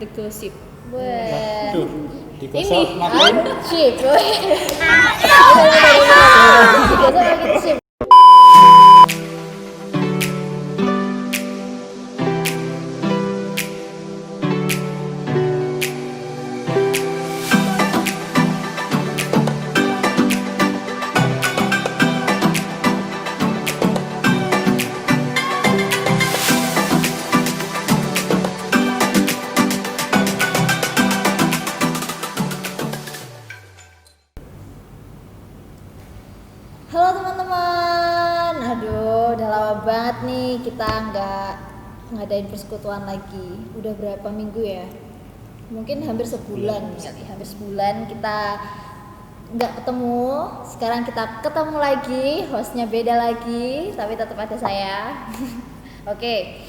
The Gossip. Wah. Digosok Ini makin Chip. Digosok makin chip. Halo teman-teman, aduh udah lama banget nih kita nggak ngadain persekutuan lagi. Udah berapa minggu ya? Mungkin hampir sebulan kali, hampir sebulan kita nggak ketemu. Sekarang kita ketemu lagi, hostnya beda lagi, tapi tetap ada saya. Oke,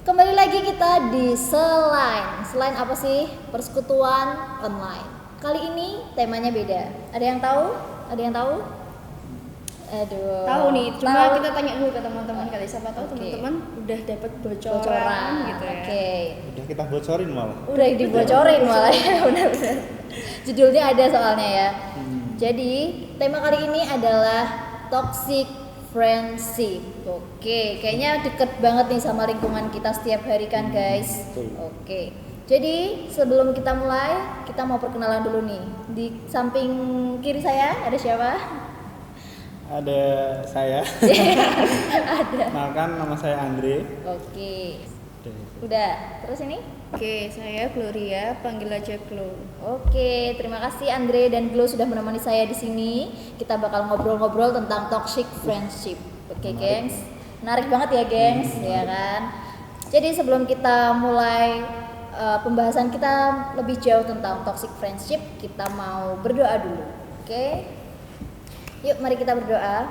kembali lagi kita di Selain apa sih? Persekutuan online. Kali ini temanya beda. Ada yang tahu? Ada yang tahu? Aduh. Tahu nih, cuma tahu. kita tanya dulu ke teman-teman kali, siapa tahu teman-teman udah dapat bocoran, Bocoran gitu ya. Oke. udah kita bocorin malah. Udah dibocorin malah ya, benar-benar. Judulnya ada soalnya ya. Jadi, tema kali ini adalah toxic friendship. Oke, kayaknya deket banget nih sama lingkungan kita setiap hari kan, guys. Betul. Oke. Jadi, sebelum kita mulai, kita mau perkenalan dulu nih. Di samping kiri saya ada siapa? Ada saya. Kenalkan, nama saya Andre. Oke. Udah, terus ini? Oke, saya Gloria, panggil aja Glo. Oke, terima kasih Andre dan Glo sudah menemani saya di sini. Kita bakal ngobrol-ngobrol tentang toxic friendship. Oke, gengs. Menarik banget ya, gengs, ya kan? Jadi sebelum kita mulai pembahasan kita lebih jauh tentang toxic friendship, kita mau berdoa dulu. Oke? Yuk, mari kita berdoa.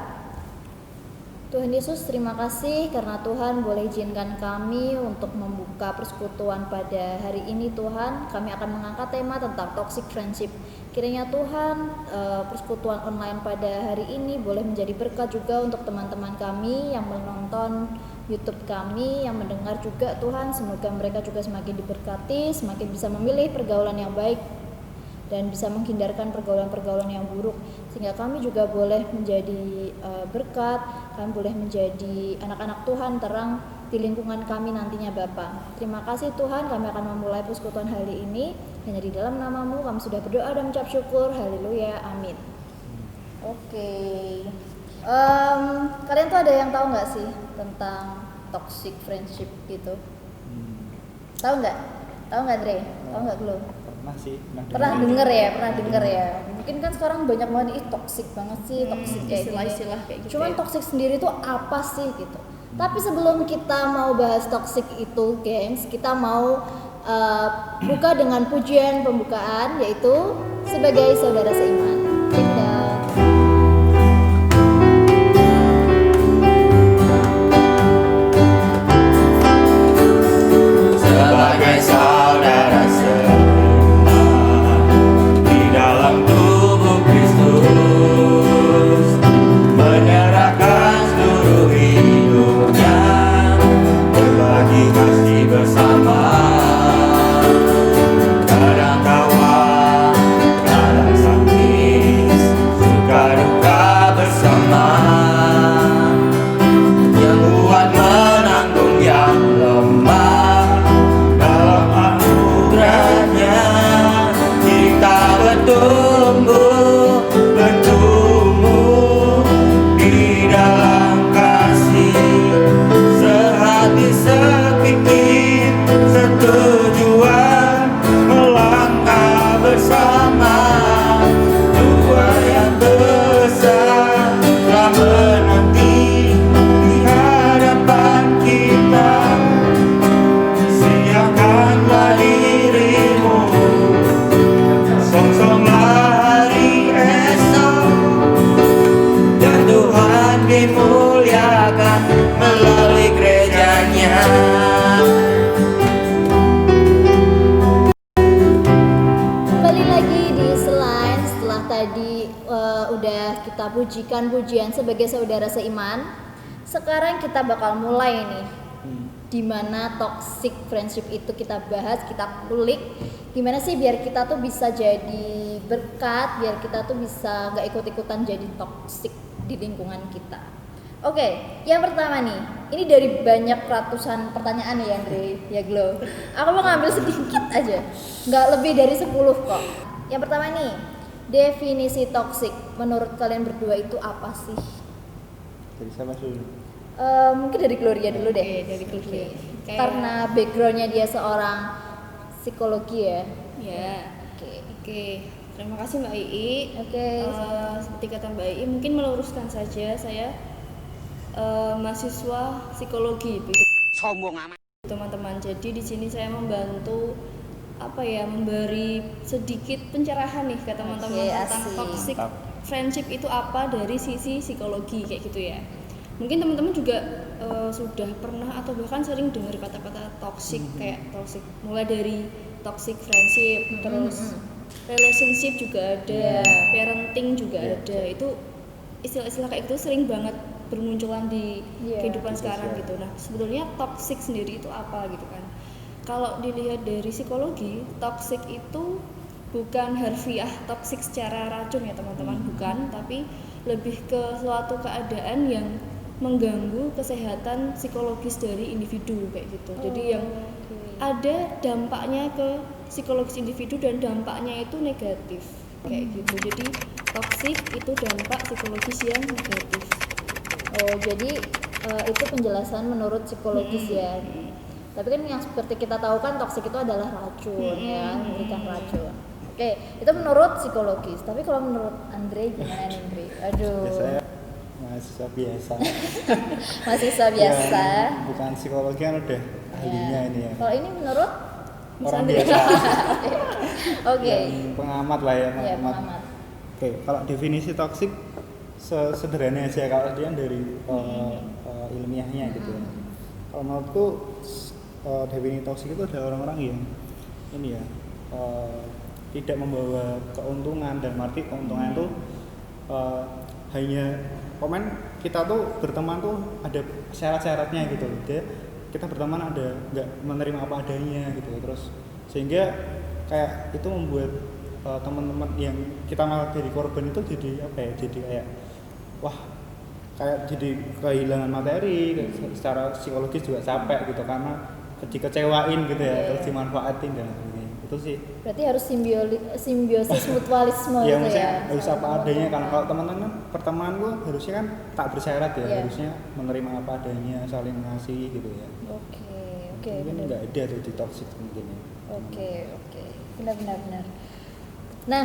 Tuhan Yesus, terima kasih karena Tuhan boleh izinkan kami untuk membuka persekutuan pada hari ini. Tuhan, kami akan mengangkat tema tentang toxic friendship. Kiranya Tuhan, persekutuan online pada hari ini boleh menjadi berkat juga untuk teman-teman kami yang menonton YouTube kami, yang mendengar juga. Tuhan, semoga mereka juga semakin diberkati, semakin bisa memilih pergaulan yang baik dan bisa menghindarkan pergaulan-pergaulan yang buruk, sehingga kami juga boleh menjadi berkat, kami boleh menjadi anak-anak Tuhan terang di lingkungan kami nantinya Bapa. Terima kasih Tuhan, kami akan memulai persekutuan hari ini hanya di dalam nama-Mu. Kami sudah berdoa dan mengucap syukur. Haleluya, amin. Oke. Kalian tuh ada yang tahu nggak sih tentang toxic friendship gitu? Tahu nggak? Tahu nggak Dre? Tahu nggak Glo? Pernah sih, Pernah denger ya. Mungkin kan sekarang banyak banget ih toxic banget sih, toxic kayak Istilah-istilah gini. kayak gitu. Cuman ya. toxic sendiri tuh apa sih gitu. Tapi sebelum kita mau bahas toxic itu, gengs, kita mau buka dengan pujian pembukaan, yaitu sebagai saudara seiman. Tinggal. Sebagai saudara seiman di dalam tubuh Kristus, menyerahkan seluruh hidupnya, berbagi kasih bersama, kadang tawa, kadang tangis, suka duka bersama, yang kuat menanggung yang lemah. Dalam anugerahnya kita bertumbuh di dalam kasih, sehati sepikir setujuan, melangkah bersama. Dua yang besar telah menanti di hadapan kita. Siapkanlah dirimu, songsonglah hari esok, dan Tuhan dimuliakan melalui gerejanya. Kembali lagi di Selain. Setelah tadi udah kita pujikan pujian sebagai saudara seiman, sekarang kita bakal mulai nih dimana toxic friendship itu kita bahas, kita kulik gimana sih biar kita tuh bisa jadi berkat, biar kita tuh bisa gak ikut-ikutan jadi toxic di lingkungan kita. Oke, yang pertama nih, ini dari banyak ratusan pertanyaan ya Andre, ya Glo. Aku mau ngambil sedikit aja, nggak lebih dari 10 kok. Yang pertama nih, definisi toxic menurut kalian berdua itu apa sih? Dari siapa dulu? Mungkin dari Gloria dulu deh. Oke, dari Gloria. Kayak- Karena backgroundnya dia seorang psikologi ya. Ya. Oke. Oke, terima kasih Mbak Ii. Oke. Seperti kata Mbak Ii, mungkin meluruskan saja saya mahasiswa psikologi begitu. Sombong amat. Teman-teman, jadi di sini saya membantu memberi sedikit pencerahan nih ke teman-teman Oke, tentang asik. toxic Mantap. friendship itu apa dari sisi psikologi kayak gitu ya. Mungkin teman-teman juga sudah pernah atau bahkan sering dengar kata-kata toxic kayak toxic, mulai dari toxic friendship, terus relationship juga ada, parenting juga ada. Itu istilah-istilah kayak gitu sering banget bermunculan di Iya, kehidupan di sekarang sosial. gitu. Nah, sebetulnya toxic sendiri itu apa gitu kan? Kalau dilihat dari psikologi, toxic itu bukan harfiah toxic secara racun ya teman-teman, bukan, tapi lebih ke suatu keadaan yang mengganggu kesehatan psikologis dari individu kayak gitu. Jadi yang ada dampaknya ke psikologis individu dan dampaknya itu negatif kayak gitu. Jadi toxic itu dampak psikologis yang negatif. Oh, jadi itu penjelasan menurut psikologis ya. Tapi kan yang seperti kita tahu kan toksik itu adalah racun ya, memberikan racun. Oke, itu menurut psikologis. Tapi kalau menurut Andre gimana nih, Andre? Aduh. Ya, saya mahasiswa biasa. Mahasiswa biasa. Yang bukan psikologi kan udah ahlinya ini ya. Kalau ini menurut Orang biasa. Oke. Yang pengamat lah ya, Ya, pengamat. Oke, kalau definisi toksik sederhana aja kalau dia dari ilmiahnya gitu ya. Kalau menurutku definisi toksik itu adalah orang-orang yang ini ya tidak membawa keuntungan, dan arti keuntungan itu hanya komen kita tuh berteman tuh ada syarat-syaratnya gitu. Kita berteman ada nggak menerima apa adanya gitu, terus sehingga kayak itu membuat teman-teman yang kita malah jadi korban itu jadi apa ya, jadi kayak wah kayak jadi kehilangan materi, secara psikologis juga capek gitu karena dikecewain gitu ya, terus dimanfaatin dan sebagainya. Itu sih Berarti harus simbiosis mutualisme ya, gitu maksudnya ya. harus apa adanya kan. Kalau teman-teman pertemanan gua harusnya kan tak bersyarat ya, Iya. harusnya menerima apa adanya, saling mengasihi gitu ya. Oke, Mungkin benar. nggak ada tuh di toxic mungkin ya. Oke, benar. Nah,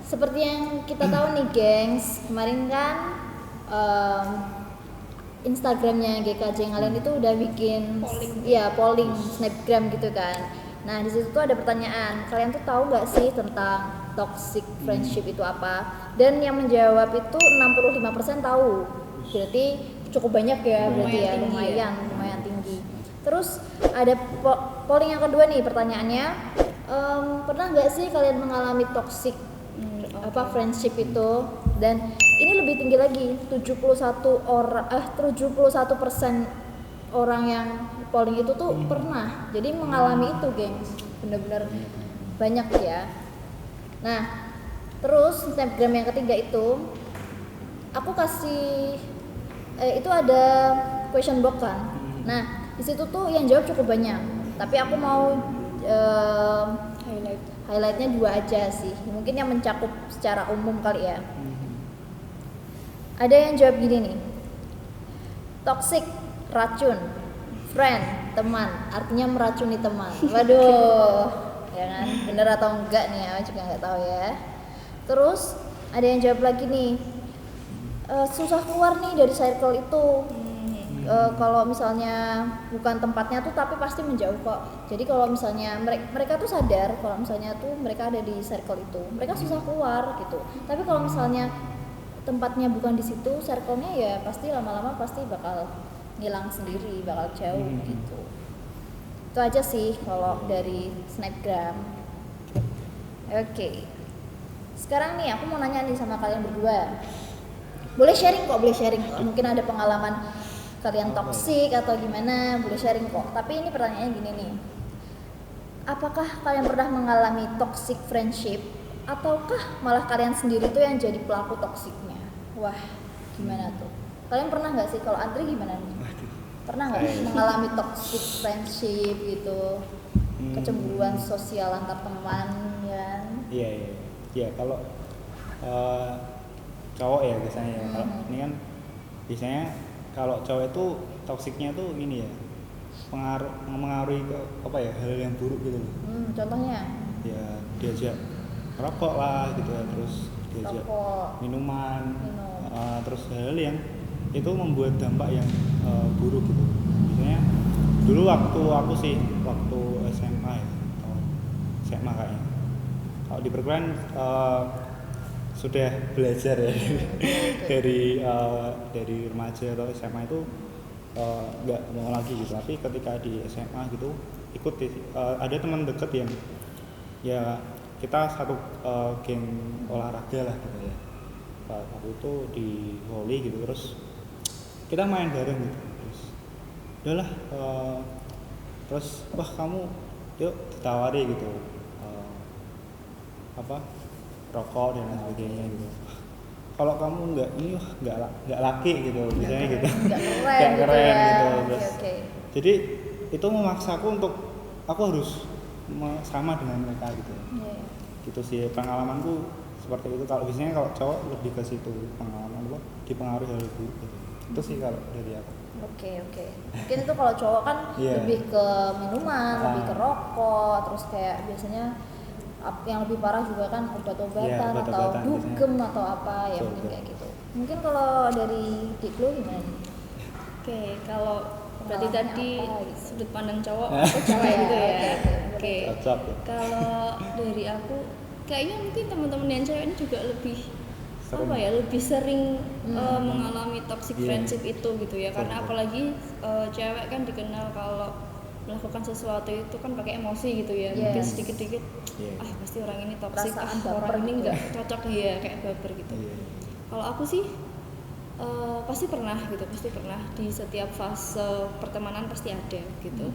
seperti yang kita tahu nih, gengs, kemarin kan Instagramnya GKJ Ngalen itu udah bikin polling snapgram gitu kan. Nah, di situ tuh ada pertanyaan, kalian tuh tahu nggak sih tentang toxic friendship itu apa? Dan yang menjawab itu 65% tahu. Berarti cukup banyak ya, berarti ya, lumayan tinggi. Terus ada polling yang kedua nih, pertanyaannya, pernah nggak sih kalian mengalami toxic friendship itu? Dan ini lebih tinggi lagi, 71% orang yang polling itu tuh pernah, jadi mengalami itu, gengs. Bener-bener banyak ya. Nah, terus snapgram yang ketiga itu aku kasih itu ada question box kan. Nah, di situ tuh yang jawab cukup banyak, tapi aku mau highlightnya 2 aja sih, mungkin yang mencakup secara umum kali ya. Ada yang jawab gini nih, toxic, racun, friend, teman, artinya meracuni teman. Waduh, ya kan, bener atau enggak nih, aku juga nggak tahu ya. Terus ada yang jawab lagi nih, susah keluar nih dari circle itu. Kalau misalnya bukan tempatnya tuh tapi pasti menjauh kok. Jadi kalau misalnya mereka tuh sadar kalau misalnya tuh mereka ada di circle itu, mereka susah keluar gitu. Tapi kalau misalnya tempatnya bukan di situ, circle-nya ya pasti lama-lama pasti bakal ngilang sendiri, bakal jauh gitu. Itu aja sih kalau dari snapgram. Oke. Sekarang nih aku mau nanya nih sama kalian berdua. Boleh sharing kok. Mungkin ada pengalaman kalian toksik atau gimana, boleh sharing kok. Tapi ini pertanyaannya gini nih, apakah kalian pernah mengalami toxic friendship ataukah malah kalian sendiri tuh yang jadi pelaku toksiknya? Wah, gimana tuh? Kalian pernah nggak sih? Kalau Andri gimana nih? Pernah nggak mengalami toxic friendship gitu? Kecemburuan sosial antar teman ya? Iya kalau cowok ya biasanya ya. Kalau ini kan biasanya kalau cowok itu toksiknya tuh ini ya, mengaruhi ke apa ya, hal yang buruk gitu loh. Contohnya? Ya diajak rokok lah gitu ya, terus diajak minuman. Terus hal yang itu membuat dampak yang buruk gitu. Misalnya dulu waktu SMA ya, atau SMA kayaknya. Kalau di perguruan sudah belajar ya dari remaja atau SMA itu nggak mau lagi gitu. Tapi ketika di SMA gitu ikut ada teman deket yang ya kita satu geng olahraga lah gitu ya. Waktu itu di volley gitu, terus kita main bareng gitu, terus udahlah terus wah kamu yuk ditawari gitu rokok dan lain sebagainya gitu. Kalau kamu nggak laki gitu biasanya gitu, nggak keren gitu. Terus jadi itu memaksaku untuk aku harus sama dengan mereka gitu. Gitu sih pengalamanku seperti itu. Kalau biasanya kalau cowok lebih ke situ, pengalaman apa dipengaruhi hal buruk gitu. Itu sih kalau dari aku. Oke. Mungkin itu kalau cowok kan lebih ke minuman, lebih ke rokok, terus kayak biasanya yang lebih parah juga kan obat-obatan atau dugem atau apa ya, mungkin kayak gitu. Mungkin kalau dari Diklo gimana nih? Oke, kalau berarti tadi gitu? sudut pandang cowok atau cewek gitu ya. Oke. Kalau dari aku kayaknya mungkin teman-teman yang cewek ini juga lebih lebih sering mengalami toxic friendship itu gitu ya, karena apalagi cewek kan dikenal kalau melakukan sesuatu itu kan pakai emosi gitu ya. Mungkin sedikit-sedikit pasti orang ini toksik, orang ini nggak cocok ya, kayak baper gitu. Kalau aku sih pasti pernah di setiap fase pertemanan pasti ada gitu.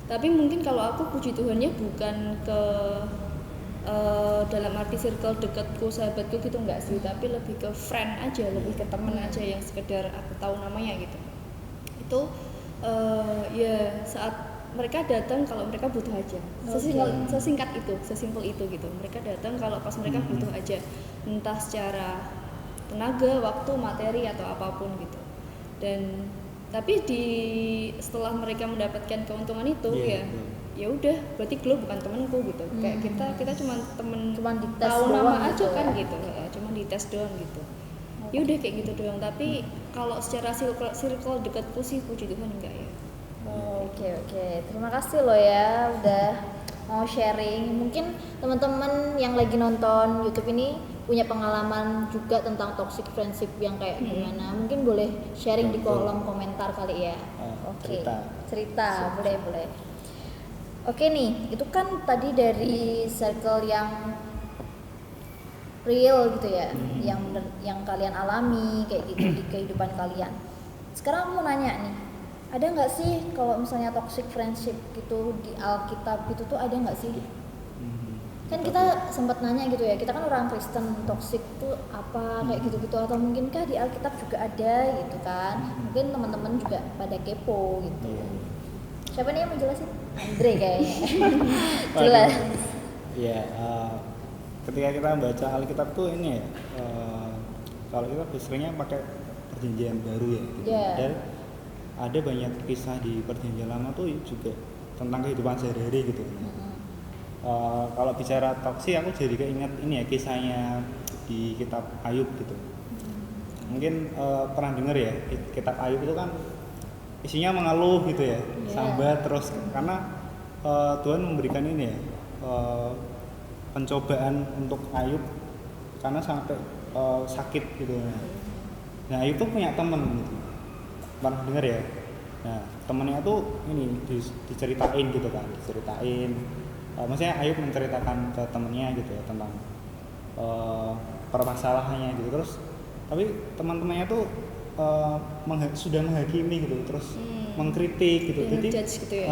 Tapi mungkin kalau aku puji Tuhannya bukan ke dalam arti circle dekatku, sahabatku gitu enggak sih, tapi lebih ke friend aja, lebih ke temen aja yang sekedar aku tahu namanya gitu. Itu ya saat mereka datang kalau mereka butuh aja. Sesingkat itu, sesimpel itu gitu. Mereka datang kalau pas mereka butuh aja, entah secara tenaga, waktu, materi atau apapun gitu. Dan tapi setelah mereka mendapatkan keuntungan itu ya udah, berarti Glo bukan temanku gitu. Kayak kita cuma temen, tahu nama aja kan gitu. Cuma dites doang gitu. Ya udah kayak gitu doang. Tapi kalau secara circle dekatku sih puji Tuhan enggak ya. Oke. Terima kasih loh ya udah mau sharing. Mungkin teman-teman yang lagi nonton YouTube ini punya pengalaman juga tentang toxic friendship yang kayak gimana. Mungkin boleh sharing di kolom komentar kali ya. Oke. Cerita, boleh. Oke nih, itu kan tadi dari circle yang real gitu ya, yang kalian alami kayak gitu di kehidupan kalian. Sekarang aku mau nanya nih, ada nggak sih kalau misalnya toxic friendship gitu di Alkitab itu tuh ada nggak sih? Kan kita sempat nanya gitu ya, kita kan orang Kristen, toxic tuh apa kayak gitu-gitu, atau mungkinkah di Alkitab juga ada gitu kan? Mungkin teman-teman juga pada kepo gitu. Siapa nih yang mau jelasin? Andre kayaknya. Jelas. Iya, ketika kita baca Alkitab tuh ini ya, kalau kita seringnya pakai perjanjian baru ya. Gitu. Dan ada banyak kisah di perjanjian lama tuh juga tentang kehidupan sehari-hari gitu. Kalau bicara toksik, aku jadi keinget ini ya, kisahnya di kitab Ayub gitu. Mungkin pernah dengar ya, kitab Ayub itu kan isinya mengeluh gitu ya, sambat terus karena Tuhan memberikan ini ya, pencobaan untuk Ayub karena sampai sakit gitu. Nah Ayub tuh punya temen gitu, pernah dengar ya. Nah temennya tuh ini diceritain gitu kan, maksudnya Ayub menceritakan ke temennya gitu ya tentang permasalahannya gitu. Terus tapi teman-temannya tuh sudah menghakimi gitu, terus mengkritik gitu. Udah Jadi ngejudge gitu ya.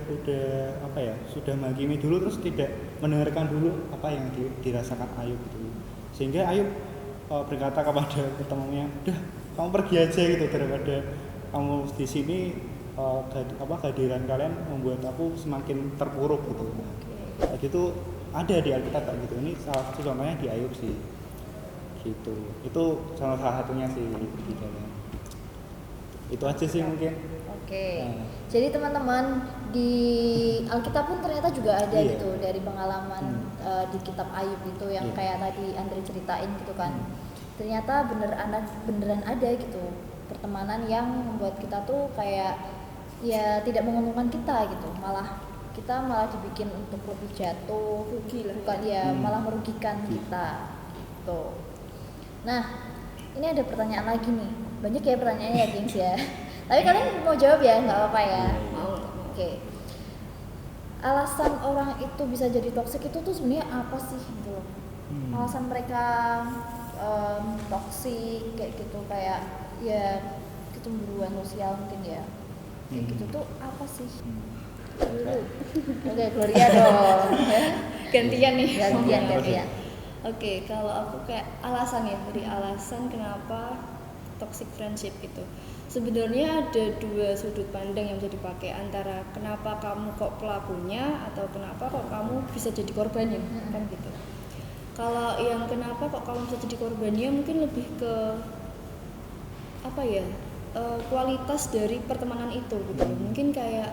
udah apa ya, sudah menghakimi dulu terus tidak mendengarkan dulu apa yang dirasakan Ayub gitu. Sehingga Ayub berkata kepada temannya, udah kamu pergi aja gitu, daripada kamu di sini kehadiran kalian membuat aku semakin terpuruk gitu. Kayak gitu ada di Alkitab kayak gitu. Ini salah satu contohnya di Ayub sih. Gitu. Itu salah satunya sih di dalam. Itu aja sih mungkin. Oke. Nah. Jadi teman-teman di Alkitab pun ternyata juga ada Iya. gitu dari pengalaman di kitab Ayub itu yang Iya. kayak tadi Andre ceritain gitu kan. Ternyata beneran ada gitu pertemanan yang membuat kita tuh kayak ya tidak menguntungkan kita gitu. Kita malah dibikin untuk lebih jatuh, Rugi lah. bukan ya malah merugikan kita gitu. Nah, ini ada pertanyaan lagi nih. Banyak ya pertanyaannya ya, gengs ya. Tapi kalian mau jawab ya, nggak apa-apa ya. Mau. Oke. Alasan orang itu bisa jadi toksik itu tuh sebenarnya apa sih gitu loh? Alasan mereka toksik kayak gitu, kayak ya kecemburuan sosial mungkin ya. Kayak gitu tuh apa sih? Dulu. Oke, Gloria dong. Gantian nih. Gantian. Oke, kalau aku kayak alasan ya, dari alasan kenapa toxic friendship itu. Sebenarnya ada dua sudut pandang yang bisa dipakai, antara kenapa kamu kok pelakunya atau kenapa kok kamu bisa jadi korbannya, kan gitu. Kalau yang kenapa kok kamu bisa jadi korbannya mungkin lebih ke apa ya, kualitas dari pertemanan itu gitu. Mungkin kayak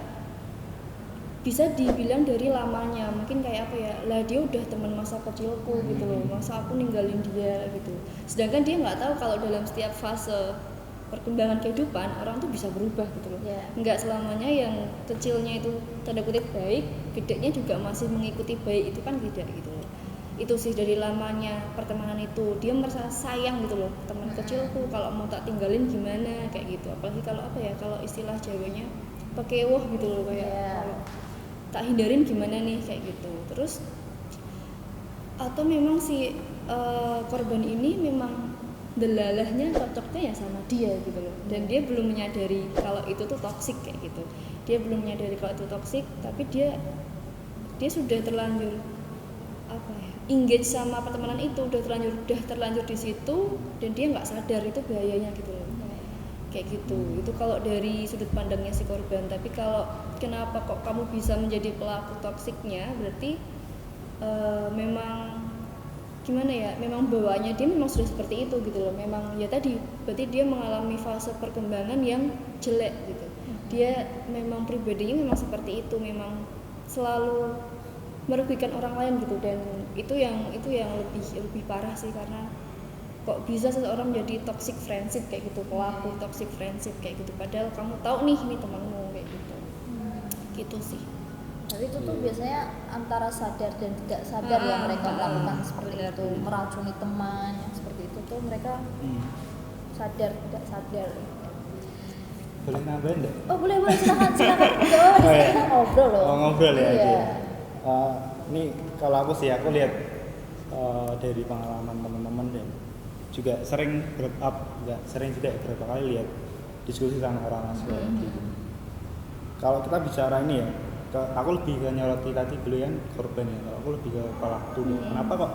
bisa dibilang dari lamanya, mungkin kayak apa ya, lah dia udah teman masa kecilku gitu loh, masa aku ninggalin dia gitu. Sedangkan dia nggak tahu kalau dalam setiap fase perkembangan kehidupan orang tuh bisa berubah gitu loh. Yeah. Nggak selamanya yang kecilnya itu tanda kutip baik, gedenya juga masih mengikuti baik, itu kan tidak gitu loh. Itu sih dari lamanya pertemanan itu, dia merasa sayang gitu loh, teman kecilku kalau mau tak tinggalin gimana kayak gitu. Apalagi kalau apa ya, kalau istilah Jawanya pakewoh gitu loh, kayak kalau tak hindarin gimana nih kayak gitu. Terus atau memang si korban ini memang delalahnya cocoknya ya sama dia gitu loh, dan dia belum menyadari kalau itu tuh toksik kayak gitu. Dia belum menyadari kalau itu toksik, tapi dia sudah terlanjur apa ya, engage sama pertemanan itu, udah terlanjur di situ, dan dia nggak sadar itu bahayanya gitu loh. Kayak gitu. Itu kalau dari sudut pandangnya si korban. Tapi kalau kenapa kok kamu bisa menjadi pelaku toksiknya, berarti memang gimana ya, memang bawaannya dia memang sudah seperti itu gitu loh. Memang ya tadi, berarti dia mengalami fase perkembangan yang jelek gitu. Dia memang pribadinya memang seperti itu, memang selalu merugikan orang lain gitu. Dan itu yang lebih parah sih, karena kok bisa seseorang menjadi toxic friendship kayak gitu, pelaku toxic friendship kayak gitu, padahal kamu tahu nih ini temanmu kayak gitu. Gitu sih. Tapi itu tuh biasanya antara sadar dan tidak sadar ya mereka melakukan seperti benar, itu, meracuni teman yang seperti itu tuh mereka sadar tidak sadar. Boleh nambahin enggak? Oh boleh silakan. Gak apa-apa, Oh, iya. kita ngobrol loh. Oh, ngobrol ya. Iya. Ini kalau aku sih, aku lihat dari pengalaman teman-teman dan juga sering beberapa kali lihat diskusi sama orang asli. Kalau kita bicara ini ya, aku lebih ke nyoroti tadi beliau korban ya. Kalau aku lebih ke pelaku. Kenapa kok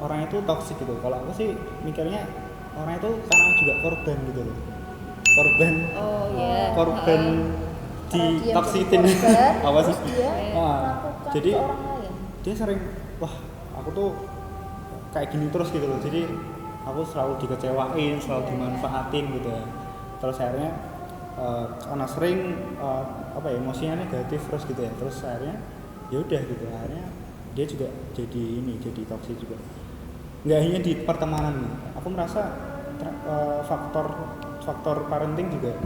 orang itu toksik gitu? Kalau aku sih mikirnya orang itu karena juga korban gitu loh. Korban di toksitin apa sih? Dia melakukan Jadi ke orang lain. dia sering, wah aku tuh kayak gini terus gitu loh. Jadi aku selalu dikecewain, selalu dimanfaatin gitu ya. Terus akhirnya karena sering emosinya negatif terus gitu ya. Terus akhirnya ya udah gitu. Akhirnya dia juga jadi toksik juga. Nggak hanya di pertemanan nih. Aku merasa faktor parenting juga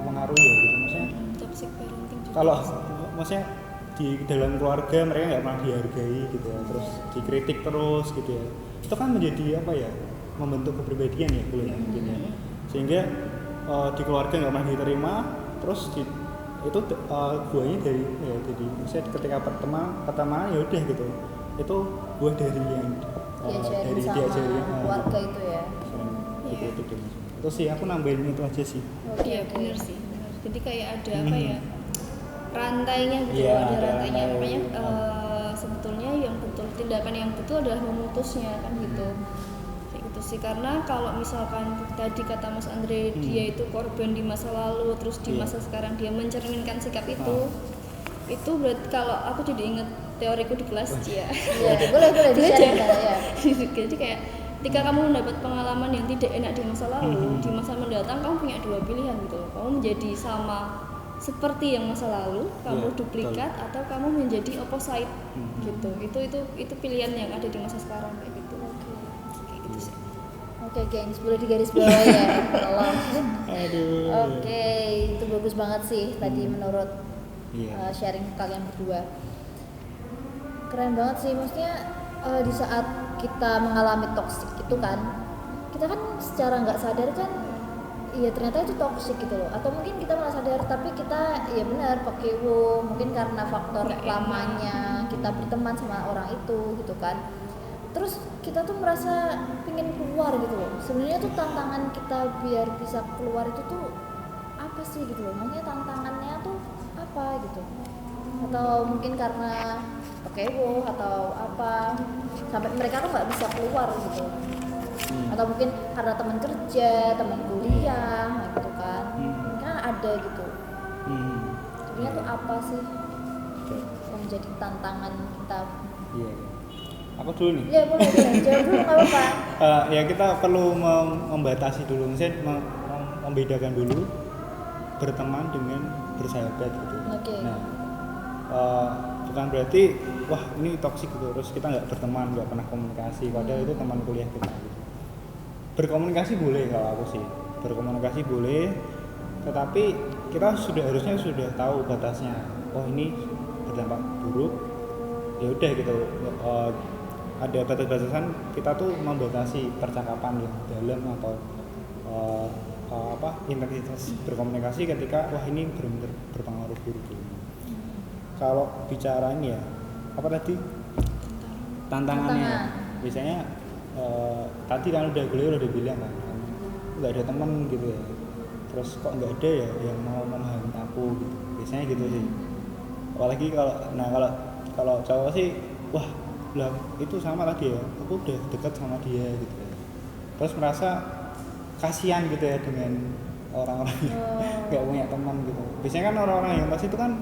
mengaruhi ya gitu. Maksudnya Toxic parenting juga. kalau maksudnya di dalam keluarga mereka nggak pernah dihargai gitu ya, terus dikritik terus gitu ya, itu kan menjadi apa ya, membentuk kepribadian ya dulu ya mungkin ya, sehingga di keluarga nggak pernah diterima, terus itu buahnya dari misalnya ketika pertemanan ya udah gitu, itu buah dari yang Diajarin sama keluarga itu ya. dikritik gitu. Itu sih aku nambahin itu aja sih. Iya benar sih benar. Jadi kayak ada apa ya, rantainya gitu. Iya, Ada ada rantainya, rantai. makanya sebetulnya yang betul, tindakan yang betul adalah memutusnya kan gitu. Kayak gitu sih, karena kalau misalkan tadi kata Mas Andre dia itu korban di masa lalu, terus di Iya. masa sekarang dia mencerminkan sikap itu berarti, kalau aku jadi inget teoriku di kelas ya. Iya, boleh di-share ya. Jadi kayak ketika kamu mendapat pengalaman yang tidak enak di masa lalu, di masa mendatang kamu punya dua pilihan gitu. Kamu menjadi sama seperti yang masa lalu, kamu Iya, duplikat, atau kamu menjadi opposite gitu. Itu pilihan yang ada di masa sekarang kayak gitu. Kayak gitu sih. Oke, gengs, boleh digaris bawah ya. Tolong. Aduh. Oke, itu bagus banget sih tadi menurut Iya. sharing kalian berdua. Keren banget sih, maksudnya di saat kita mengalami toxic itu kan, kita kan secara nggak sadar kan, iya ternyata itu toxic gitu loh. Atau mungkin kita malah sadar tapi kita ya benar pakai mungkin karena faktor Nggak enak. lamanya kita berteman sama orang itu gitu kan. Terus kita tuh merasa pingin keluar gitu loh. Sebenarnya tuh tantangan kita biar bisa keluar itu tuh apa sih gitu loh. Maksudnya tantangannya tuh apa gitu. Atau mungkin karena pakewo atau apa sampai mereka tuh nggak bisa keluar gitu. Atau mungkin karena teman kerja, teman kuliah gitu kan. Kan ada gitu. Sebenarnya tuh apa sih Oke. yang menjadi tantangan kita? Iya. Aku dulu nih. Ya boleh jawab dulu nggak apa-apa. Ya kita perlu membatasi dulu, misalnya membedakan dulu berteman dengan bersahabat gitu. Oke. Nah, bukan berarti wah ini toksik gitu terus kita nggak berteman, nggak pernah komunikasi, padahal itu teman kuliah kita gitu. Berkomunikasi boleh kalau aku sih, berkomunikasi boleh, tetapi kita harusnya sudah tahu batasnya. Oh ini berdampak buruk, ya udah gitu. Ada batas-batasan, kita tuh membatasi percakapan yang dalam atau intensitas berkomunikasi ketika wah ini benar-benar berpengaruh buruk. Kalau bicara ini ya apa tadi tantangannya, biasanya tadi kan udah bilang kan nggak ada teman gitu ya, terus kok nggak ada ya yang mau memahami aku gitu, biasanya gitu sih. Apalagi kalau cowok sih wah lah itu sama tadi ya, aku udah dekat sama dia gitu ya. Terus merasa kasihan gitu ya dengan orang-orang yang nggak punya teman gitu. Biasanya kan orang-orang yang pasti itu kan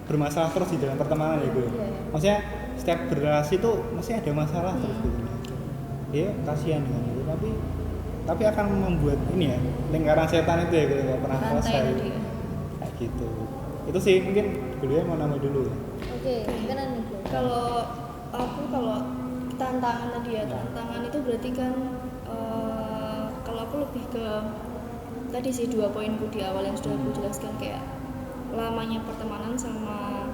bermasalah terus di dalam pertemanan ya gue. Maksudnya setiap berrelasi itu mesti ada masalah terus gitu. Dia kasihan dengan itu, tapi akan membuat ini ya lingkaran setan itu ya gitu, nggak pernah Rantai selesai tadi ya. kayak gitu. Itu sih mungkin kuliah mau nambah dulu ya. Oke, gimana nih Bro? Kalau tantangan tadi ya, tantangan itu berarti kan kalau aku lebih ke tadi sih 2 poinku di awal yang sudah aku jelaskan, kayak lamanya pertemanan sama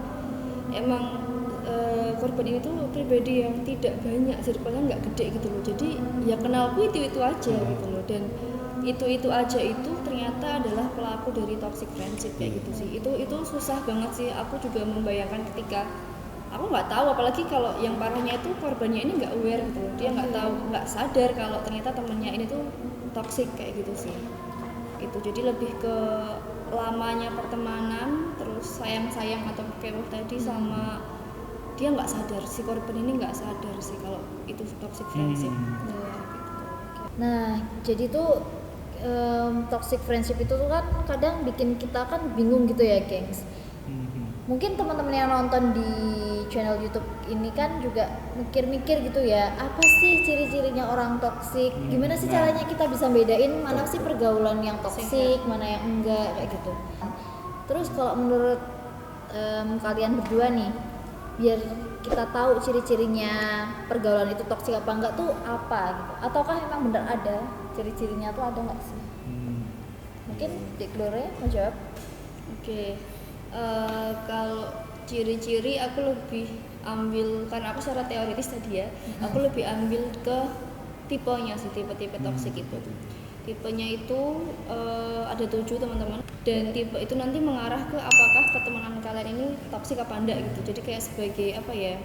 emang korban ini tuh pribadi yang tidak banyak, circle-nya nggak gede gitu loh. Jadi ya kenalku itu aja gitu loh, dan itu aja itu ternyata adalah pelaku dari toxic friendship kayak gitu sih. Itu susah banget sih. Aku juga membayangkan ketika aku nggak tahu, apalagi kalau yang parahnya itu korbannya ini nggak aware gitu, dia nggak tahu, nggak sadar kalau ternyata temennya ini tuh toxic kayak gitu sih. Itu jadi lebih ke lamanya pertemanan, terus sayang atau kepo tadi, sama dia nggak sadar, si korban ini nggak sadar sih kalau itu toxic friendship. Nah, jadi tuh toxic friendship itu tuh kan kadang bikin kita kan bingung gitu ya, gengs. Mungkin teman-teman yang nonton di channel YouTube ini kan juga mikir-mikir gitu ya, apa sih ciri-cirinya orang toksik? Gimana sih caranya kita bisa bedain mana sih pergaulan yang toksik, mana yang enggak kayak gitu. Terus kalau menurut kalian berdua nih, biar kita tahu ciri-cirinya pergaulan itu toksik apa enggak tuh apa gitu? Ataukah emang benar ada ciri-cirinya tuh, ada nggak sih? Mungkin Dek Gloria mau jawab? Oke. Kalau ciri-ciri aku lebih ambil, karena aku secara teoritis tadi ya, aku lebih ambil ke tipenya sih, tipe-tipe toksik itu. Tipenya itu ada 7 teman-teman, dan tipe itu nanti mengarah ke apakah pertemanan kalian ini toksik apa enggak gitu. Jadi kayak sebagai apa ya,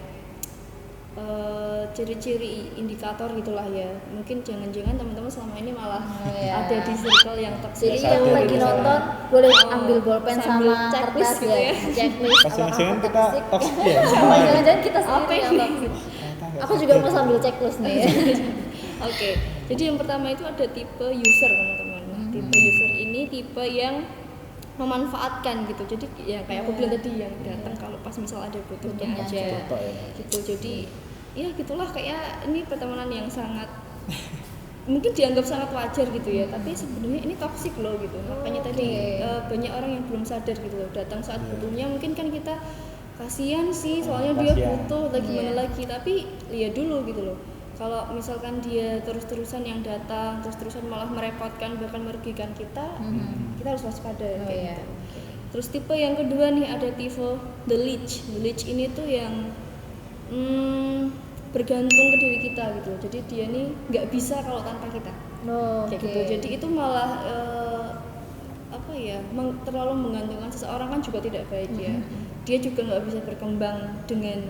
ciri-ciri indikator gitulah ya. Mungkin jangan-jangan teman-teman selama ini malah iya. ada di circle yang toxic. Jadi Sadar yang lagi gitu, nonton sadar. boleh ambil bolpen sambil sama checklist kertas gitu ya, ya. checklist Pas apakah jangan-jangan aku kita toxic. toxic ya. Apa jangan-jangan kita Apa sendiri yang ini? toxic. Ternyata nggak Aku juga sadar. mau sambil checklist nih. Oke, jadi yang pertama itu ada tipe user teman-teman. Nah, tipe user ini tipe yang memanfaatkan gitu. Jadi ya kayak aku bilang tadi yang datang kalau pas misal ada butuhnya Butuhnya aja. Contoh ya. Gitu. Jadi ya gitulah kayak ini pertemanan yang sangat mungkin dianggap sangat wajar gitu ya, tapi sebenarnya ini toksik loh gitu. Makanya tadi banyak orang yang belum sadar gitu loh. Datang saat butuhnya mungkin kan kita kasihan sih soalnya dia Kasihan. butuh lagi mana Iya. lagi, tapi lihat dulu gitu loh. Kalau misalkan dia terus-terusan yang datang, terus-terusan malah merepotkan bahkan merugikan kita, kita harus waspada Oh, kayak iya. gitu. Terus tipe yang kedua nih ada tipe the leech. The leech ini tuh yang bergantung ke diri kita gitu. Jadi dia nih nggak bisa kalau tanpa kita. Kayak gitu. Jadi itu malah apa ya? Terlalu menggantungkan seseorang kan juga tidak baik ya. Dia juga nggak bisa berkembang dengan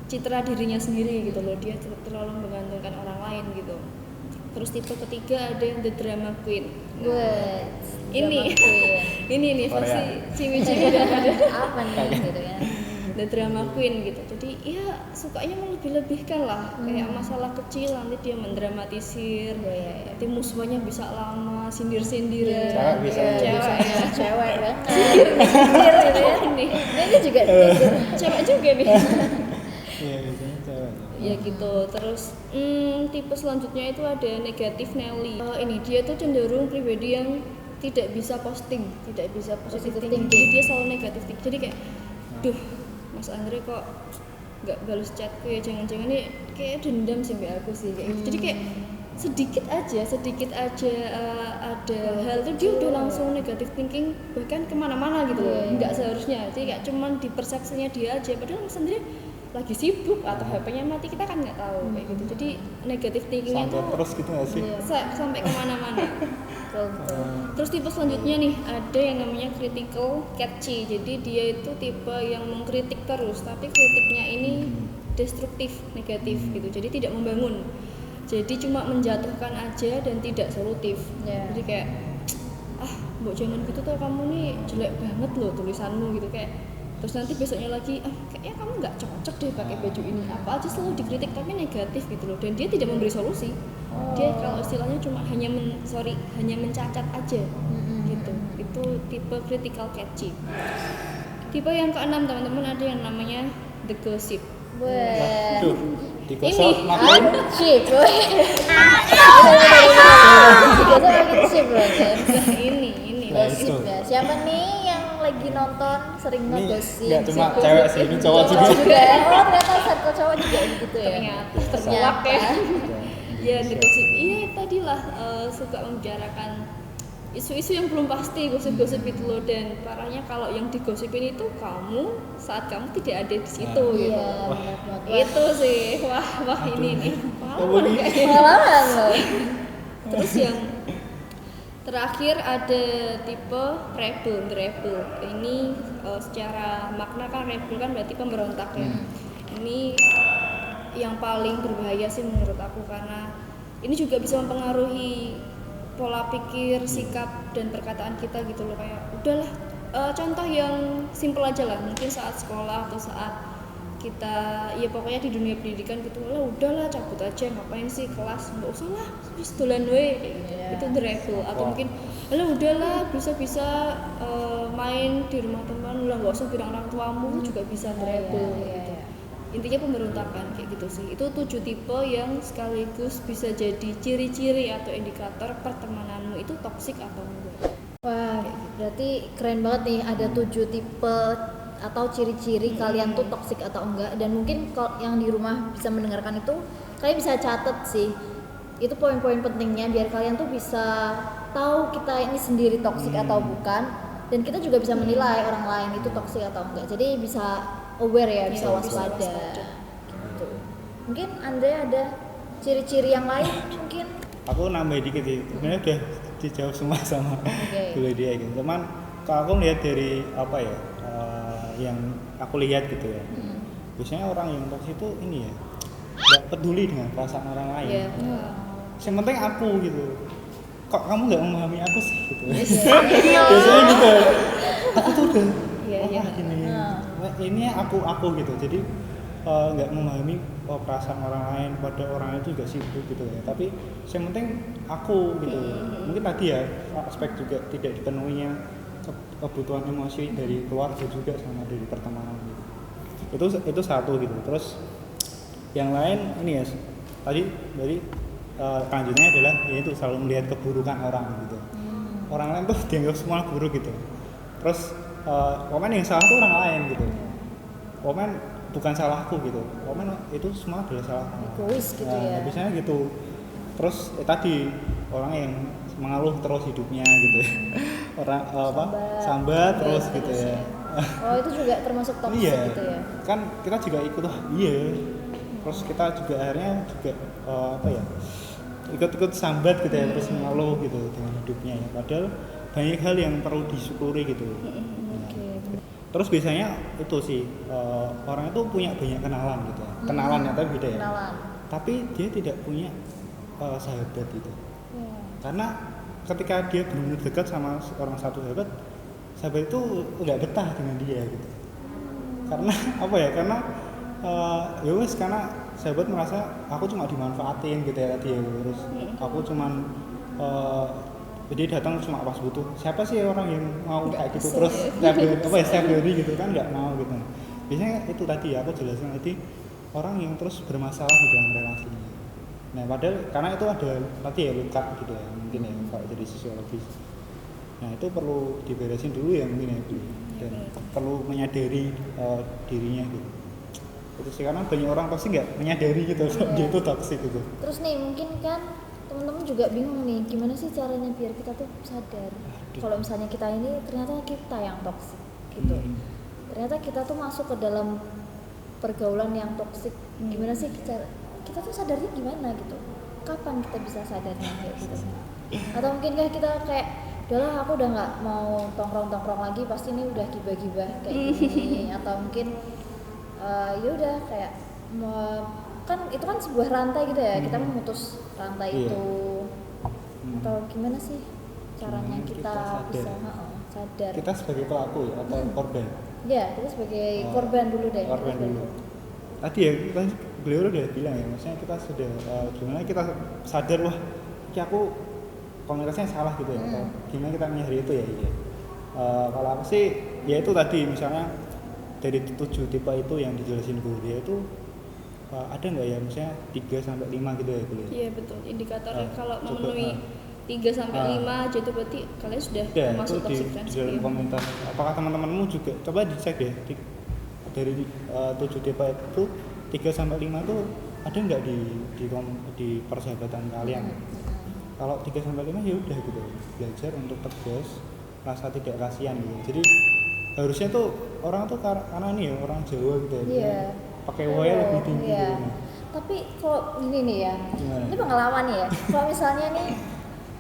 citra dirinya sendiri gitu loh. Dia terlalu menggantungkan orang lain gitu. Terus tipe ketiga ada yang the drama queen. Buat Ini. drama queen. Ini nih Korea. versi ciwi-ciwi dan ada Apa nih gitu kan? the drama queen gitu. Jadi ya sukanya melebih-lebihkan lah. Kayak masalah kecil nanti dia mendramatisir. Iya. Nanti musuhnya bisa lama sindir-sindiran. Cewek bisa Cewek Cewek ya. cewek banget. Sindir gitu ya. Nih, Ini juga sindir. cewek juga nih. Iya, biasanya cewek. Ya gitu. Terus tipe selanjutnya itu ada negatif Nelly. Ini dia tuh cenderung pribadi yang tidak bisa posting, tidak bisa positive thinking. Jadi dia selalu negatif thinking. Jadi kayak, duh, Mas Andre kok nggak balas chatku ya, jangan-jangan nih kayak dendam sih mbak aku sih kayak gitu. Jadi kayak sedikit aja ada hal tuh dia udah langsung negatif thinking bahkan kemana-mana gitu loh. Nggak seharusnya. Jadi kayak cuman di persepsinya dia aja. Padahal Mas Andre lagi sibuk atau HP-nya mati kita kan nggak tahu kayak gitu. Jadi negatif thinkingnya Sampai tuh terus gitu nggak sih? sampai kemana-mana. Betul. Terus tipe selanjutnya nih ada yang namanya critical catchy. Jadi dia itu tipe yang mengkritik terus, tapi kritiknya ini destruktif, negatif gitu. Jadi tidak membangun. Jadi cuma menjatuhkan aja dan tidak solutif. Ya. Jadi kayak mbok jangan gitu tuh, kamu nih jelek banget loh tulisanmu gitu kayak. Terus nanti besoknya lagi kayaknya kamu nggak cocok deh pakai baju ini. Apa aja selalu dikritik tapi negatif gitu loh. Dan dia tidak memberi solusi. Dia kalau istilahnya cuma hanya mencacat aja gitu. Itu tipe critical catchy. Tipe yang keenam teman-teman ada yang namanya the gossip. Buat Tuh, digosok Ini. makin Chip, biasa makin chip loh kan. ini Nah, Gosip itu. ya. Siapa nih yang lagi nonton sering ini ngegosip? nggak cuma Gosip. cewek sih, ini cowok juga. Cowok juga. Oh ternyata satu cowok juga gitu ya. ternyata terkuak ya. Ya the Indonesia. gossip. Iya tadilah suka membicarakan isu-isu yang belum pasti, gosip-gosip itu loh. Dan parahnya kalau yang digosipin itu kamu saat kamu tidak ada di situ gitu. Iya, benar banget. Itu sih wah ini nih pengalaman Ini. kayaknya. Pengalaman loh. Terus yang terakhir ada tipe rebel. Ini secara makna kan rebel kan berarti pemberontak ya. Ini yang paling berbahaya sih menurut aku karena ini juga bisa mempengaruhi pola pikir, sikap dan perkataan kita gitu loh. Kayak udahlah, contoh yang simple aja lah, mungkin saat sekolah atau saat kita ya pokoknya di dunia pendidikan gitu lah, udahlah cabut aja, ngapain sih kelas, nggak usah lah, wis dolan we kayak gitu. Itu the rebel. Atau Wah. mungkin lah udahlah bisa main di rumah teman lah, nggak usah bilang orang tuamu, juga bisa the rebel gitu. Intinya pemberontakan kayak gitu sih. Itu 7 tipe yang sekaligus bisa jadi ciri-ciri atau indikator pertemananmu itu toksik atau enggak. Wah, berarti keren banget nih, ada 7 tipe atau ciri-ciri kalian tuh toksik atau enggak. Dan mungkin kalau yang di rumah bisa mendengarkan itu, kalian bisa catat sih. Itu poin-poin pentingnya biar kalian tuh bisa tahu kita ini sendiri toksik atau bukan. Dan kita juga bisa menilai orang lain itu toksik atau enggak. Jadi bisa aware ya, bisa Iya, bisa waspada. waspada. Gitu. Mungkin Andre ada ciri-ciri yang lain mungkin? Aku nambah dikit sih, sebenarnya udah dijawab semua sama Oke. Bu Lydia gitu. Cuman kalau aku lihat dari apa ya, yang aku lihat gitu ya, biasanya orang yang toksik itu ini ya, peduli dengan perasaan orang lain. Iya. Yang penting aku gitu. Kok kamu nggak memahami aku sih gitu. Iya. Biasanya gitu. Aku tuh udah Iya, iya. gini. Ini aku gitu. Jadi nggak memahami perasaan orang lain, pada orang itu juga sibuk gitu ya. Tapi yang penting aku gitu. Mungkin tadi ya aspek juga tidak dipenuhinya kebutuhan emosi dari keluarga juga sama dari pertemanan gitu. Itu satu gitu. Terus yang lain ini ya tadi dari kelanjutannya adalah yaitu selalu melihat keburukan orang gitu. Orang lain tuh dianggap semua buruk gitu. Terus komen yang salah tuh orang lain gitu. Komen bukan salahku gitu. Komen itu semua adalah salahku. Egois gitu ya. Biasanya gitu. Terus tadi orang yang mengeluh terus hidupnya gitu. Orang sambat terus gitu ya. Oh, itu juga termasuk toxic Iya. gitu ya. Kan kita juga ikut iya. Terus kita juga akhirnya juga ikut-ikut sambat gitu ya, terus mengeluh gitu dengan hidupnya ya. Padahal banyak hal yang perlu disyukuri gitu. Terus biasanya itu sih orang itu punya banyak kenalan gitu ya. Kenalan ya, tapi beda ya. Kenalan. Tapi dia tidak punya sahabat gitu. Karena ketika dia benar-benar dekat sama orang satu sahabat itu nggak betah dengan dia gitu. Karena apa ya? Karena ya wes, karena sahabat merasa aku cuma dimanfaatin gitu ya tadi ya. Terus aku cuman jadi datang cuma pas butuh. Siapa sih orang yang mau kayak gitu terus setiap hari gitu kan, nggak mau gitu. Biasanya itu tadi ya aku jelasin tadi, orang yang terus bermasalah di dalam relasi. Nah padahal karena itu ada tadi ya luka gitu ya, mungkin ya kalau dari sosiologis. Nah itu perlu diberesin dulu ya mungkin ya, dan perlu menyadari dirinya gitu. Itu sih, karena banyak orang pasti nggak menyadari gitu kalau dia itu toksik gitu. Terus nih mungkin kan teman-teman juga bingung nih, gimana sih caranya biar kita tuh sadar kalau misalnya kita ini ternyata kita yang toksik gitu. Ternyata kita tuh masuk ke dalam pergaulan yang toksik. Gimana sih kita tuh sadarnya gimana gitu? Kapan kita bisa sadarnya kayak gitu? Atau mungkinkah kita kayak udahlah aku udah nggak mau tongkrong lagi, pasti ini udah gibah-gibah kayak gini. Atau mungkin ya udah kayak kan itu kan sebuah rantai gitu ya, kita memutus rantai itu. Atau gimana sih caranya kita bisa sadar? Kita sebagai pelaku ya atau korban? Ya, kita sebagai korban dulu deh. Korban dulu. Tadi ya beliau udah bilang ya, maksudnya kita sudah gimana kita sadar, wah ini aku komunikasinya salah gitu ya, atau gimana kita menyadari itu ya. Kalau aku sih ya itu tadi, misalnya dari 7 tipe itu yang dijelasin guru dia itu ada nggak ya, misalnya 3-5 gitu ya beliau? Iya betul, indikatornya kalau memenuhi 3-5 aja itu berarti kalian sudah masuk toxic friendship. Di dalam komunitas, apakah teman-temanmu juga coba dicek deh dari 7 tipe itu 3-5 tuh ada nggak di persahabatan kalian? Kalau 3-5 ya udah gitu, belajar untuk tegas, rasa tidak kasihan gitu. Jadi harusnya tuh orang tuh karena ini ya orang Jawa gitu ya, pakai waya lebih tinggi gitu. Tapi kalau gini nih ya, ini pengalaman nih ya. Kalau misalnya nih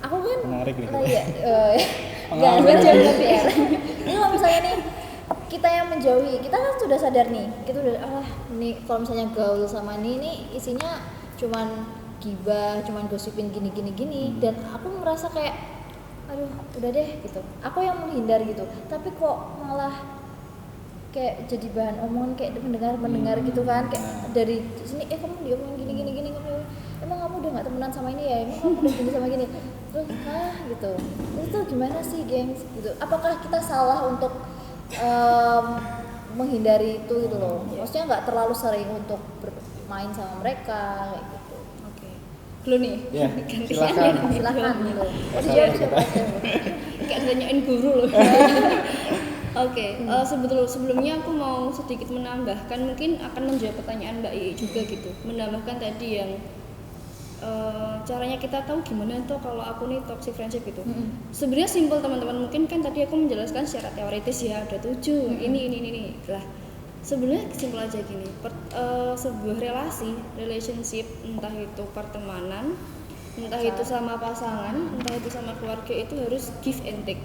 aku kan menarik nih. Enggak jauh tapi ya. Ini kalau misalnya nih kita yang menjauhi, kita kan sudah sadar nih, kita udah nih kalau misalnya gaul sama ini isinya cuman gibah, cuman gosipin gini dan aku merasa kayak aduh udah deh gitu, aku yang menghindar gitu, tapi kok malah kayak jadi bahan omongan kayak mendengar gitu kan, kayak dari sini kamu diomongin gini kamu emang kamu udah nggak temenan sama ini ya, emang kamu udah gini sama gini, terus gitu. Itu gimana sih gengs gitu, apakah kita salah untuk menghindari itu gitu loh, maksudnya nggak terlalu sering untuk bermain sama mereka kayak gitu. Lu nih, ya, silakan gitu. Dijawab siapa? Kayak nanyain guru loh. Oke, sebelumnya aku mau sedikit menambahkan, mungkin akan menjawab pertanyaan Mbak Ii juga gitu, menambahkan tadi yang caranya kita tahu gimana tuh kalau aku nih toxic friendship gitu. Sebenarnya simpel teman-teman, mungkin kan tadi aku menjelaskan secara teoritis ya, ada 7 ini lah. Sebenarnya simpel aja gini, sebuah relationship, entah itu pertemanan, entah itu sama pasangan, entah itu sama keluarga, itu harus give and take.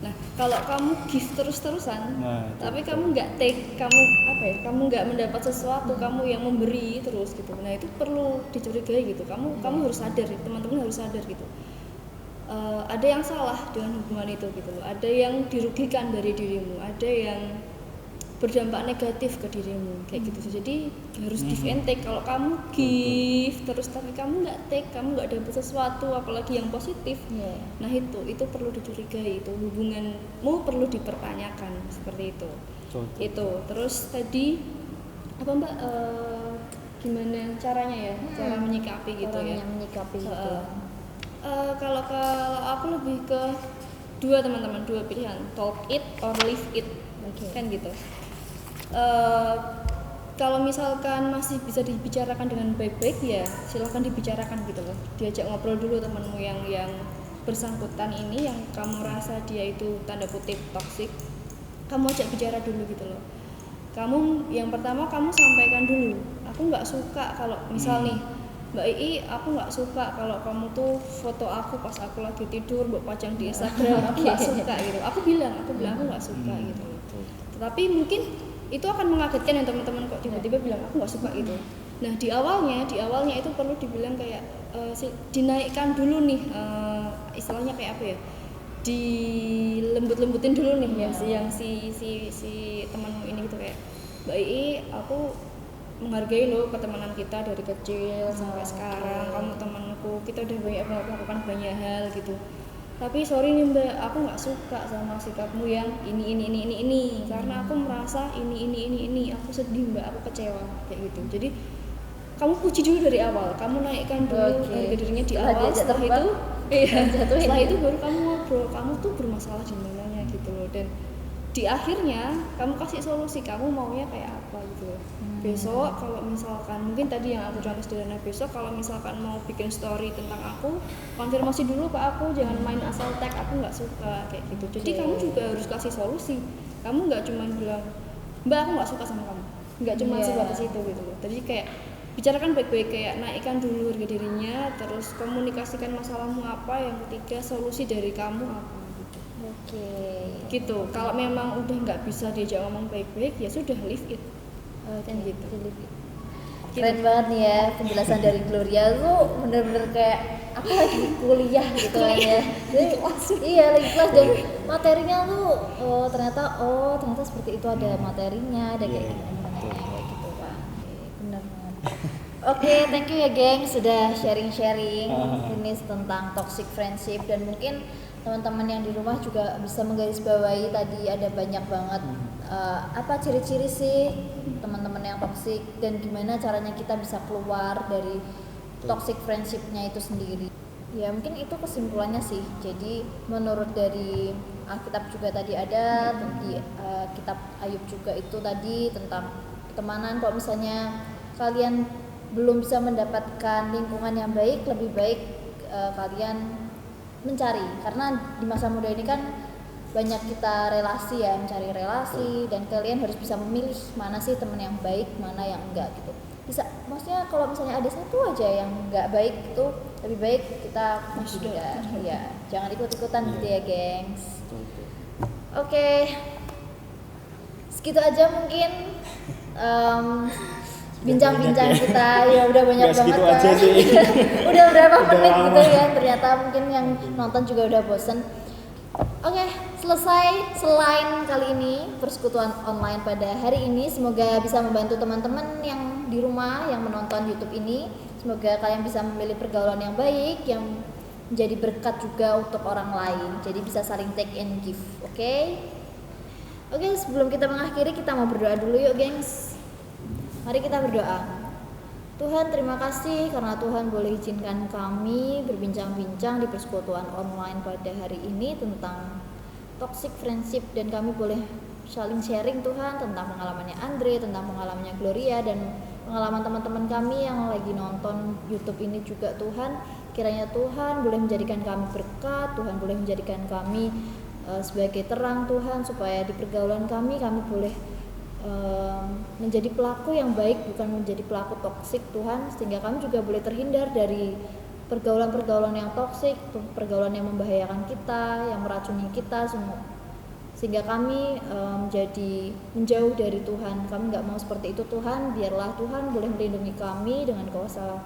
Nah, Kalau kamu give terus-terusan, Nah, itu tapi betul. kamu nggak take, kamu nggak mendapat sesuatu, kamu yang memberi terus gitu. Nah itu perlu dicurigai gitu. Kamu harus sadar, teman-teman harus sadar gitu. Ada yang salah dengan hubungan itu gitu loh. Ada yang dirugikan dari dirimu, ada yang berdampak negatif ke dirimu kayak gitu sih. Jadi harus give and take. Kalau kamu give terus tapi kamu nggak take, kamu nggak dapat sesuatu apalagi yang positif, Iya. nah itu perlu dicurigai, itu hubunganmu perlu dipertanyakan seperti itu. Betul. Itu terus tadi apa Mbak, gimana caranya ya, cara menyikapi gitu ya. Orangnya menyikapi gitu. Kalau aku lebih ke dua teman-teman, dua pilihan, talk it or leave it. Oke. Kan gitu. Kalau misalkan masih bisa dibicarakan dengan baik-baik ya silahkan dibicarakan gitu loh, diajak ngobrol dulu temanmu yang bersangkutan ini, yang kamu rasa dia itu tanda kutip toksik, kamu ajak bicara dulu gitu loh. Kamu yang pertama kamu sampaikan dulu, aku nggak suka kalau misal nih Mbak Ii, aku nggak suka kalau kamu tuh foto aku pas aku lagi tidur buat pajang di Instagram, aku nggak suka gitu. Aku bilang aku nggak suka gitu. Tetapi mungkin itu akan mengagetkan ya teman-teman, kok tiba-tiba bilang aku nggak suka gitu. Nah di awalnya itu perlu dibilang kayak dinaikkan dulu nih, istilahnya kayak apa ya, dilembut-lembutin dulu nih yang si temanmu ini gitu, kayak Mbak Ii, aku menghargai lo pertemanan kita dari kecil sampai sekarang, kamu temanku, kita udah banyak melakukan banyak hal gitu. Tapi sorry nih Mbak, aku nggak suka sama sikapmu yang ini, karena aku merasa ini, aku sedih Mbak, aku kecewa kayak gitu. Jadi kamu puji dulu dari awal, kamu naikkan dulu harga dirinya di awal, setelah itu baru kamu ngobrol, kamu tuh bermasalah di mananya gitu loh, dan di akhirnya kamu kasih solusi, kamu maunya kayak apa gitu loh. Besok kalau misalkan mungkin tadi yang aku contoh sederhana, besok kalau misalkan mau bikin story tentang aku, konfirmasi dulu ke aku, jangan main asal tag aku nggak suka kayak gitu. Jadi kamu juga harus kasih solusi, kamu nggak cuma bilang Mbak aku nggak suka sama kamu, nggak cuma sebatas itu gitu loh. Jadi kayak bicarakan baik-baik, kayak naikkan dulu harga dirinya, terus komunikasikan masalahmu apa, yang ketiga solusi dari kamu apa gitu. Gitu. Kalau memang udah nggak bisa diajak ngomong baik-baik ya sudah leave it. Kan gitu. Keren banget nih ya penjelasan dari Gloria tuh, bener-bener kayak aku lagi kuliah gitu kan ya. Jadi iya lagi kelas, dan materinya tuh ternyata seperti itu, ada materinya, ada kayak gitu Pak. Bener banget. Oke, thank you ya geng sudah sharing-sharing ini tentang toxic friendship, dan mungkin teman-teman yang di rumah juga bisa menggarisbawahi tadi ada banyak banget apa ciri-ciri sih teman-teman yang toxic, dan gimana caranya kita bisa keluar dari toxic friendshipnya itu sendiri. Ya mungkin itu kesimpulannya sih. Jadi menurut dari Alkitab juga tadi ada, di kitab Ayub juga itu tadi tentang pertemanan. Kalau misalnya kalian belum bisa mendapatkan lingkungan yang baik, lebih baik kalian mencari, karena di masa muda ini kan banyak kita relasi ya, mencari relasi, dan kalian harus bisa memilih mana sih teman yang baik, mana yang enggak gitu. Bisa, maksudnya kalau misalnya ada satu aja yang enggak baik itu lebih baik kita menghindar ya, jangan ikut-ikutan gitu ya gengs. Oke. Segitu aja mungkin bincang-bincang kita ya, udah banyak banget kan. Udah berapa menit gitu ya, ternyata mungkin yang nonton juga udah bosen. Oke, selesai. Selain kali ini persekutuan online pada hari ini, semoga bisa membantu teman-teman yang di rumah yang menonton YouTube ini. Semoga kalian bisa memilih pergaulan yang baik, yang menjadi berkat juga untuk orang lain. Jadi bisa saling take and give. Oke, sebelum kita mengakhiri, kita mau berdoa dulu yuk gengs. Mari kita berdoa. Tuhan, terima kasih karena Tuhan boleh izinkan kami berbincang-bincang di persekutuan online pada hari ini tentang toxic friendship, dan kami boleh saling sharing Tuhan tentang pengalamannya Andre, tentang pengalamannya Gloria, dan pengalaman teman-teman kami yang lagi nonton YouTube ini juga. Tuhan, kiranya Tuhan boleh menjadikan kami berkat, Tuhan boleh menjadikan kami sebagai terang Tuhan, supaya di pergaulan kami boleh menjadi pelaku yang baik, bukan menjadi pelaku toksik Tuhan, sehingga kami juga boleh terhindar dari pergaulan-pergaulan yang toksik, pergaulan yang membahayakan kita, yang meracuni kita semua. sehingga kami menjadi menjauh dari Tuhan. Kami nggak mau seperti itu Tuhan, biarlah Tuhan boleh melindungi kami dengan kuasa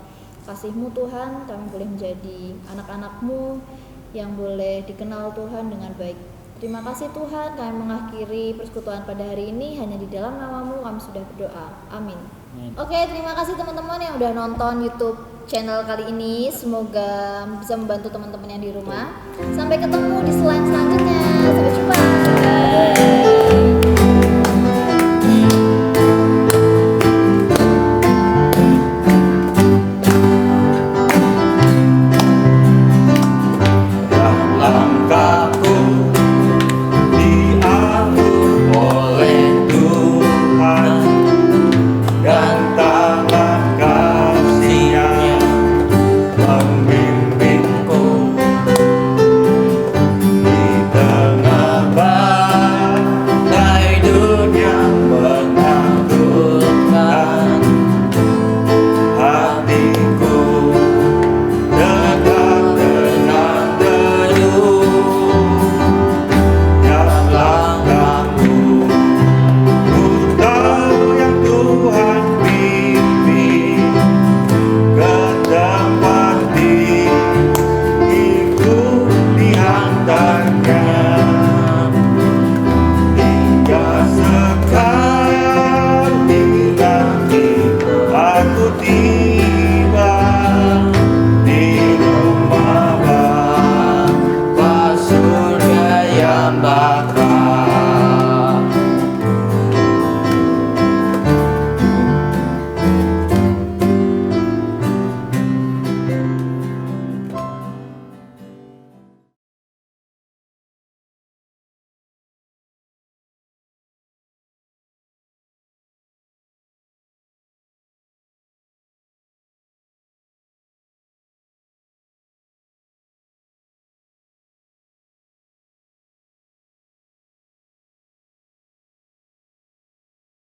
kasih-Mu Tuhan. Kami boleh menjadi anak-anak-Mu yang boleh dikenal Tuhan dengan baik. Terima kasih Tuhan, kami mengakhiri persekutuan pada hari ini hanya di dalam nama-Mu kami sudah berdoa. Amin. Oke, terima kasih teman-teman yang udah nonton YouTube channel kali ini. Semoga bisa membantu teman-teman yang di rumah. Sampai ketemu di slide selanjutnya. Sampai jumpa.